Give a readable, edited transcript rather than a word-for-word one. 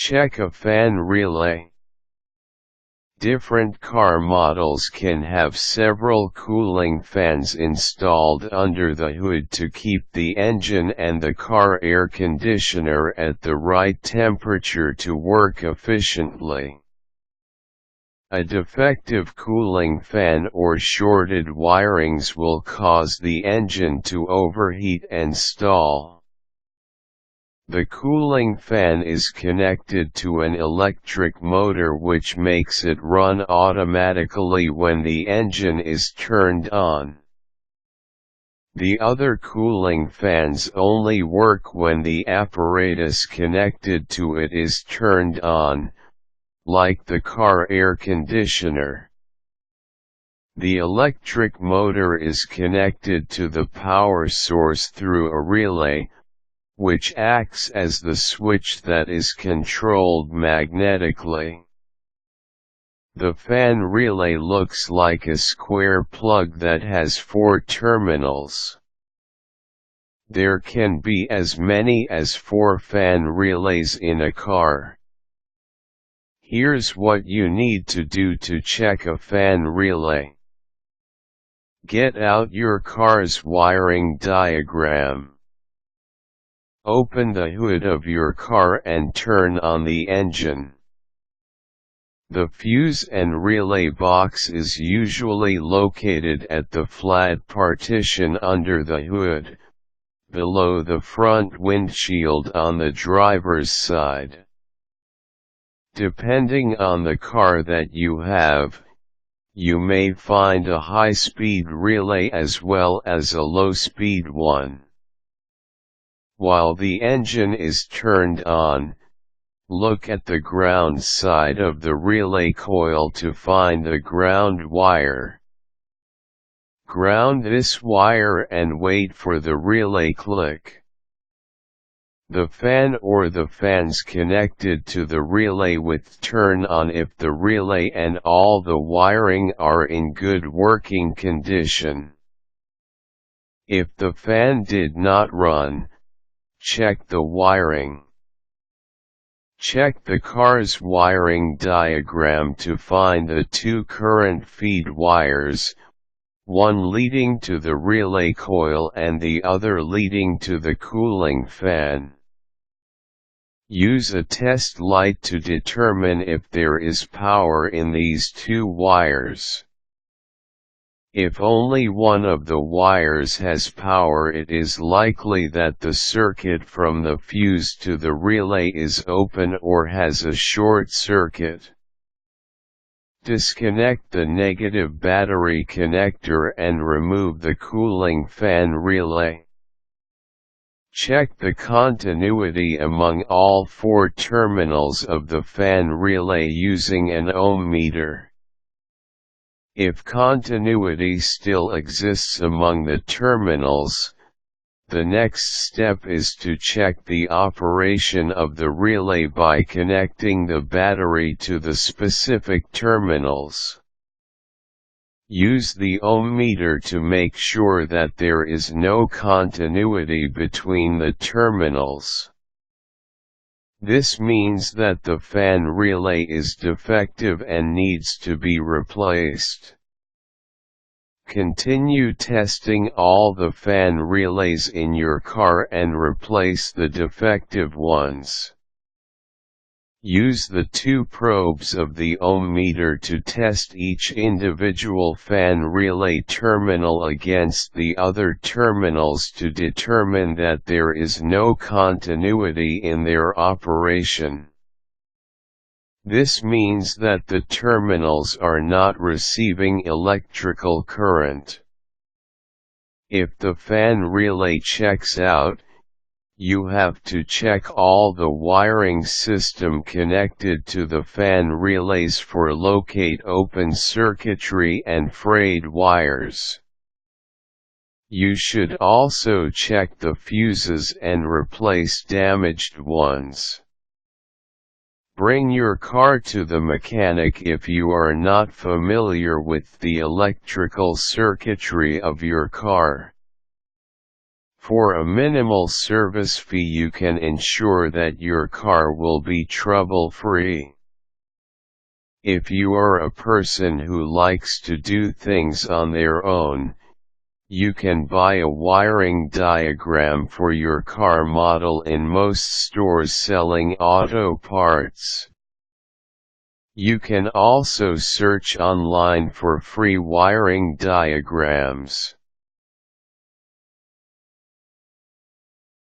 Check a fan relay. Different car models can have several cooling fans installed under the hood to keep the engine and the car air conditioner at the right temperature to work efficiently. A defective cooling fan or shorted wirings will cause the engine to overheat and stall. The cooling fan is connected to an electric motor which makes it run automatically when the engine is turned on. The other cooling fans only work when the apparatus connected to it is turned on, like the car air conditioner. The electric motor is connected to the power source through a relay, which acts as the switch that is controlled magnetically. The fan relay looks like a square plug that has 4 terminals. There can be as many as 4 fan relays in a car. Here's what you need to do to check a fan relay. Get out your car's wiring diagram. Open the hood of your car and turn on the engine. The fuse and relay box is usually located at the flat partition under the hood, below the front windshield on the driver's side. Depending on the car that you have, you may find a high-speed relay as well as a low-speed one. While the engine is turned on, look at the ground side of the relay coil to find the ground wire. Ground this wire and wait for the relay click. The fan or the fans connected to the relay with turn on if the relay and all the wiring are in good working condition. If the fan did not run, check the wiring. Check the car's wiring diagram to find the 2 current feed wires, one leading to the relay coil and the other leading to the cooling fan. Use a test light to determine if there is power in these 2 wires. If only one of the wires has power, it is likely that the circuit from the fuse to the relay is open or has a short circuit. Disconnect the negative battery connector and remove the cooling fan relay. Check the continuity among all 4 terminals of the fan relay using an ohmmeter. If continuity still exists among the terminals, the next step is to check the operation of the relay by connecting the battery to the specific terminals. Use the ohmmeter to make sure that there is no continuity between the terminals. This means that the fan relay is defective and needs to be replaced. Continue testing all the fan relays in your car and replace the defective ones. Use the 2 probes of the ohmmeter to test each individual fan relay terminal against the other terminals to determine that there is no continuity in their operation. This means that the terminals are not receiving electrical current. If the fan relay checks out, you have to check all the wiring system connected to the fan relays for locate open circuitry and frayed wires. You should also check the fuses and replace damaged ones. Bring your car to the mechanic if you are not familiar with the electrical circuitry of your car. For a minimal service fee you can ensure that your car will be trouble-free. If you are a person who likes to do things on their own, you can buy a wiring diagram for your car model in most stores selling auto parts. You can also search online for free wiring diagrams.